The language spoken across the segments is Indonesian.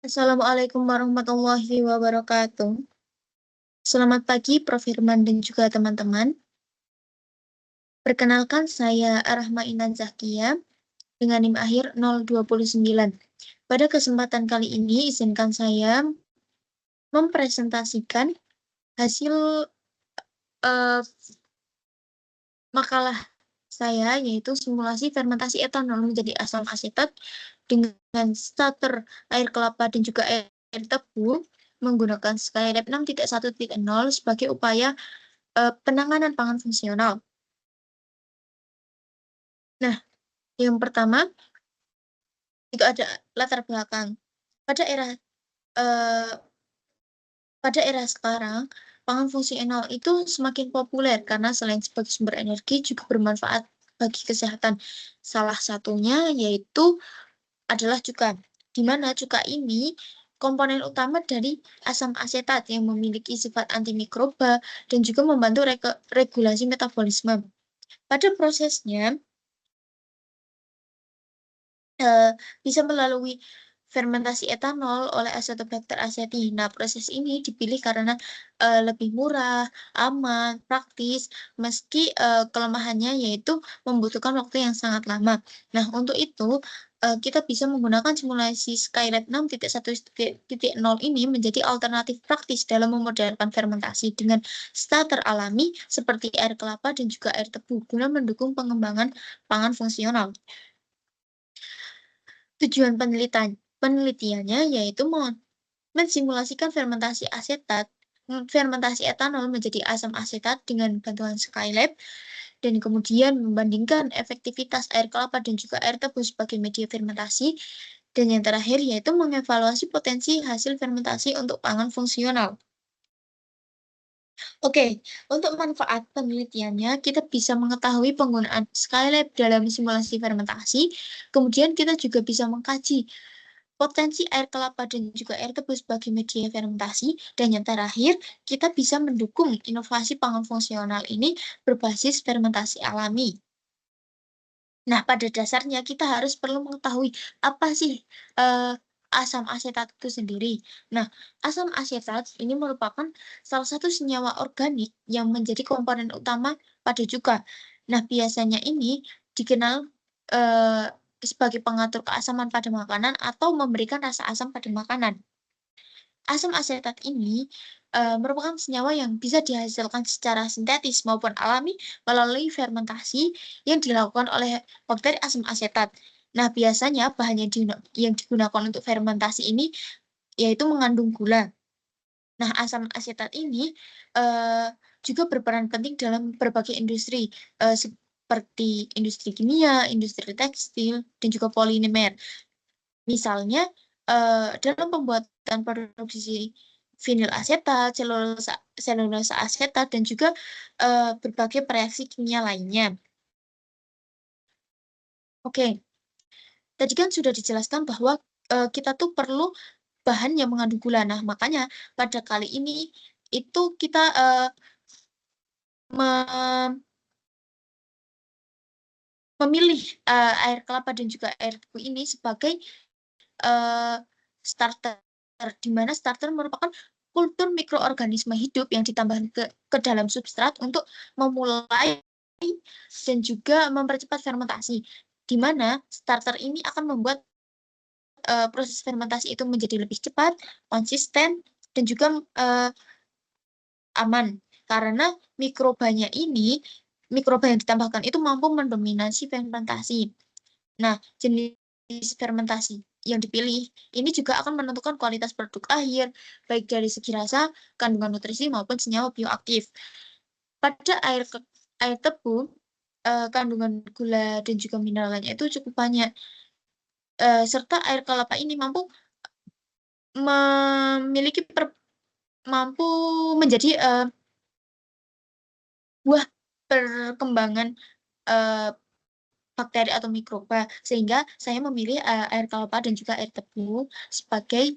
Assalamualaikum warahmatullahi wabarakatuh. Selamat pagi, Prof. Firman dan juga teman-teman. Perkenalkan, saya Rahma Inan Zakia dengan NIM akhir 029. Pada kesempatan kali ini, izinkan saya mempresentasikan hasil makalah saya, yaitu simulasi fermentasi etanol menjadi asam asetat dengan starter air kelapa dan juga air tebu menggunakan Skylab 6.1.0 sebagai upaya penanganan pangan fungsional. Nah, yang pertama itu ada latar belakang. Pada era sekarang, pangan fungsional itu semakin populer karena selain sebagai sumber energi juga bermanfaat bagi kesehatan. Salah satunya yaitu adalah cuka, di mana cuka ini komponen utama dari asam asetat yang memiliki sifat antimikroba dan juga membantu regulasi metabolisme. Pada prosesnya, bisa melalui fermentasi etanol oleh Acetobacter aceti. Nah, proses ini dipilih karena lebih murah, aman, praktis, meski kelemahannya yaitu membutuhkan waktu yang sangat lama. Nah, untuk itu kita bisa menggunakan simulasi Skylab 6.1.0 ini menjadi alternatif praktis dalam memodelkan fermentasi dengan starter alami seperti air kelapa dan juga air tebu guna mendukung pengembangan pangan fungsional. Tujuan penelitiannya yaitu mensimulasikan fermentasi etanol menjadi asam asetat dengan bantuan Skylab, dan kemudian membandingkan efektivitas air kelapa dan juga air tebu sebagai media fermentasi, dan yang terakhir yaitu mengevaluasi potensi hasil fermentasi untuk pangan fungsional. Oke, untuk manfaat penelitiannya, kita bisa mengetahui penggunaan Skylab dalam simulasi fermentasi. Kemudian kita juga bisa mengkaji potensi air kelapa dan juga air tebu sebagai media fermentasi. Dan yang terakhir, kita bisa mendukung inovasi pangan fungsional ini berbasis fermentasi alami. Nah, pada dasarnya kita harus perlu mengetahui apa sih asam asetat itu sendiri. Nah, asam asetat ini merupakan salah satu senyawa organik yang menjadi komponen utama pada cuka. Nah, biasanya ini dikenal sebagai pengatur keasaman pada makanan atau memberikan rasa asam pada makanan. Asam asetat ini merupakan senyawa yang bisa dihasilkan secara sintetis maupun alami melalui fermentasi yang dilakukan oleh bakteri asam asetat. Nah, biasanya bahan yang digunakan untuk fermentasi ini yaitu mengandung gula. Nah, asam asetat ini juga berperan penting dalam berbagai industri seperti industri kimia, industri tekstil, dan juga polimer. Misalnya, dalam pembuatan produksi vinil asetat, selulosa asetat, dan juga berbagai reaksi kimia lainnya. Oke, tadi kan sudah dijelaskan bahwa kita tuh perlu bahan yang mengandung gula. Nah, makanya pada kali ini itu kita memilih air kelapa dan juga air tebu ini sebagai starter, di mana starter merupakan kultur mikroorganisme hidup yang ditambahkan ke dalam substrat untuk memulai dan juga mempercepat fermentasi, di mana starter ini akan membuat proses fermentasi itu menjadi lebih cepat, konsisten, dan juga aman, karena mikroba yang ditambahkan itu mampu mendominasi fermentasi. Nah, jenis fermentasi yang dipilih ini juga akan menentukan kualitas produk akhir, baik dari segi rasa, kandungan nutrisi, maupun senyawa bioaktif. Pada air tebu, kandungan gula dan juga mineralnya itu cukup banyak. Serta air kelapa ini mampu menjadi buah perkembangan bakteri atau mikroba, sehingga saya memilih air kelapa dan juga air tebu sebagai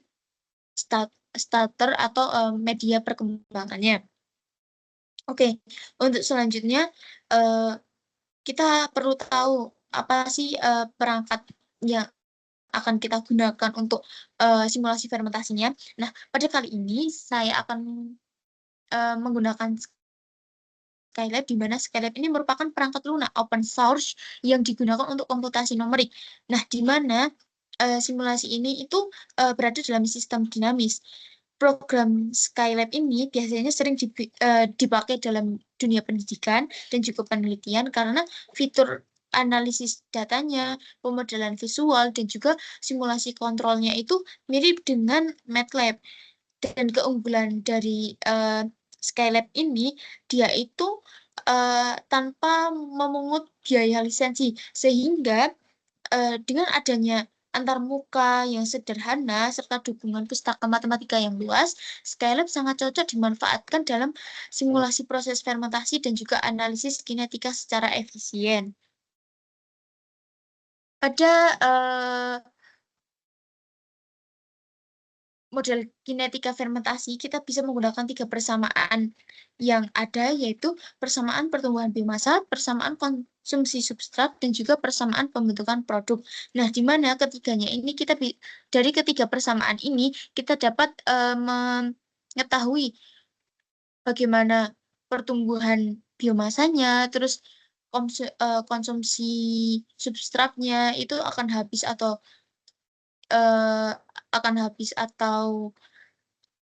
starter atau media perkembangannya. Oke, untuk selanjutnya kita perlu tahu apa sih perangkat yang akan kita gunakan untuk simulasi fermentasinya. Nah, pada kali ini saya akan menggunakan Skylab, di mana Skylab ini merupakan perangkat lunak open source yang digunakan untuk komputasi numerik. Nah, di mana simulasi ini itu berada dalam sistem dinamis. Program Skylab ini biasanya sering dipakai dalam dunia pendidikan dan juga penelitian karena fitur analisis datanya, pemodelan visual, dan juga simulasi kontrolnya itu mirip dengan MATLAB. Dan keunggulan dari Skylab ini, dia itu tanpa memungut biaya lisensi, sehingga dengan adanya antarmuka yang sederhana serta dukungan pustaka matematika yang luas, Skylab sangat cocok dimanfaatkan dalam simulasi proses fermentasi dan juga analisis kinetika secara efisien. Pada model kinetika fermentasi, kita bisa menggunakan 3 persamaan yang ada, yaitu persamaan pertumbuhan biomasa, persamaan konsumsi substrat, dan juga persamaan pembentukan produk. Nah, di mana ketiganya ini dari ketiga persamaan ini kita dapat mengetahui bagaimana pertumbuhan biomasanya, terus konsumsi substratnya itu akan habis atau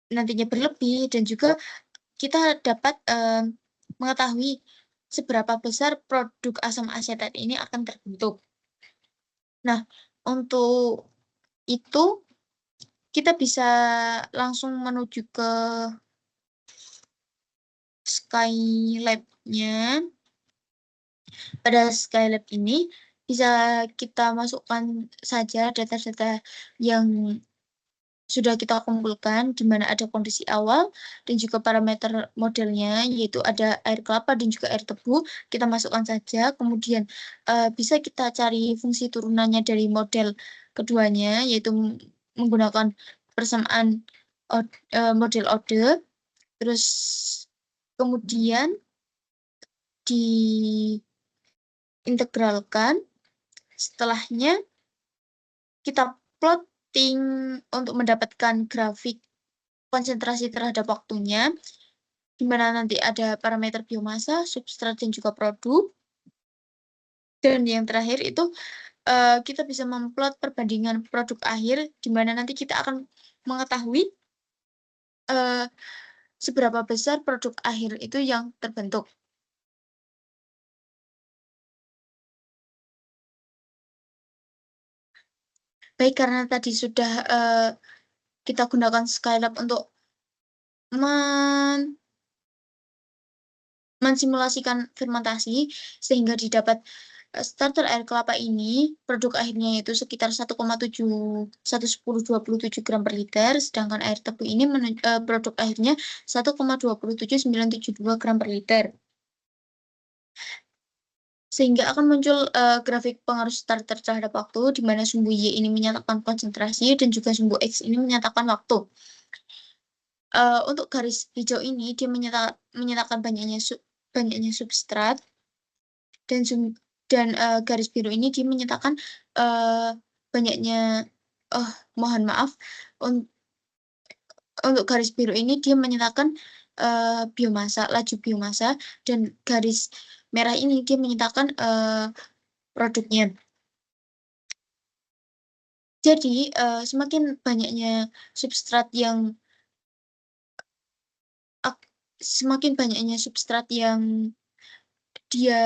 nantinya berlebih, dan juga kita dapat mengetahui seberapa besar produk asam asetat ini akan terbentuk. Nah, untuk itu kita bisa langsung menuju ke Skylab-nya. Pada Skylab ini bisa kita masukkan saja data-data yang sudah kita kumpulkan, di mana ada kondisi awal dan juga parameter modelnya, yaitu ada air kelapa dan juga air tebu. Kita masukkan saja, kemudian bisa kita cari fungsi turunannya dari model keduanya, yaitu menggunakan persamaan model Ode. Terus kemudian diintegralkan. Setelahnya kita plotting untuk mendapatkan grafik konsentrasi terhadap waktunya, di mana nanti ada parameter biomasa, substrat, dan juga produk. Dan yang terakhir itu kita bisa memplot perbandingan produk akhir, di mana nanti kita akan mengetahui seberapa besar produk akhir itu yang terbentuk. Baik, karena tadi sudah kita gunakan Skylab untuk mensimulasikan fermentasi, sehingga didapat starter air kelapa ini, produk akhirnya yaitu sekitar 1,1027 gram per liter, sedangkan air tebu ini produk akhirnya 1,27972 gram per liter. Sehingga akan muncul grafik pengaruh starter terhadap waktu, di mana sumbu Y ini menyatakan konsentrasi dan juga sumbu X ini menyatakan waktu. Untuk garis hijau ini dia menyatakan banyaknya substrat, dan garis biru ini dia menyatakan banyaknya mohon maaf, untuk garis biru ini dia menyatakan laju biomasa, dan garis merah ini dia menyatakan produknya. Jadi semakin banyaknya substrat yang dia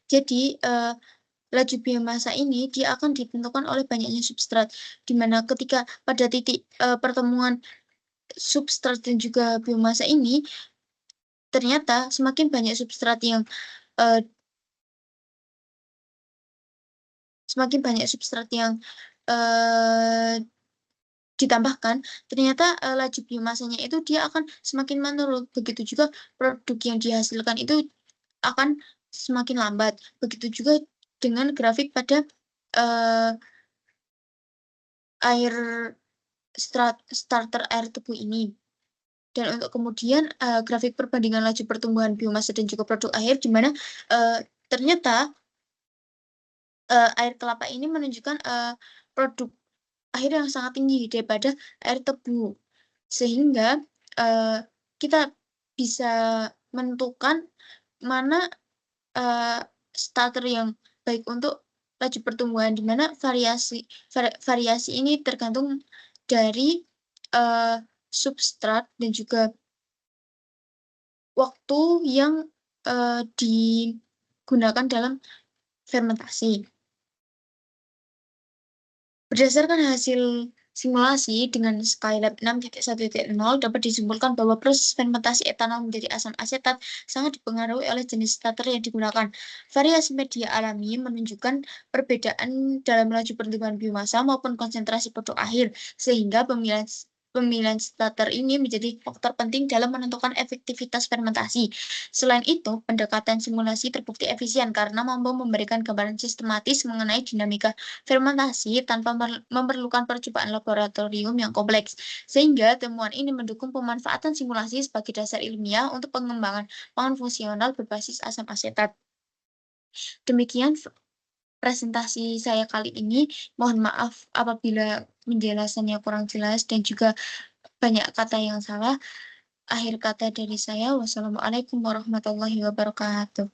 jadi laju biomasa ini dia akan ditentukan oleh banyaknya substrat, di mana ketika pada titik pertemuan substrat dan juga biomasa ini, ternyata semakin banyak substrat yang ditambahkan, ternyata laju biomasanya itu dia akan semakin menurun. Begitu juga produk yang dihasilkan itu akan semakin lambat. Begitu juga dengan grafik pada starter air tebu ini. Dan untuk kemudian grafik perbandingan laju pertumbuhan biomasa dan juga produk akhir, di mana ternyata air kelapa ini menunjukkan produk akhir yang sangat tinggi daripada air tebu, sehingga kita bisa menentukan mana starter yang baik untuk laju pertumbuhan, di mana variasi ini tergantung dari substrat dan juga waktu yang digunakan dalam fermentasi. Berdasarkan hasil simulasi dengan Skylab 6.1.0 dapat disimpulkan bahwa proses fermentasi etanol menjadi asam asetat sangat dipengaruhi oleh jenis starter yang digunakan. Variasi media alami menunjukkan perbedaan dalam laju pertumbuhan biomasa maupun konsentrasi produk akhir, sehingga pemilihan starter ini menjadi faktor penting dalam menentukan efektivitas fermentasi. Selain itu, pendekatan simulasi terbukti efisien karena mampu memberikan gambaran sistematis mengenai dinamika fermentasi tanpa memerlukan percobaan laboratorium yang kompleks, sehingga temuan ini mendukung pemanfaatan simulasi sebagai dasar ilmiah untuk pengembangan pangan fungsional berbasis asam asetat. Demikian presentasi saya kali ini. Mohon maaf apabila penjelasannya kurang jelas dan juga banyak kata yang salah. Akhir kata dari saya, wassalamualaikum warahmatullahi wabarakatuh.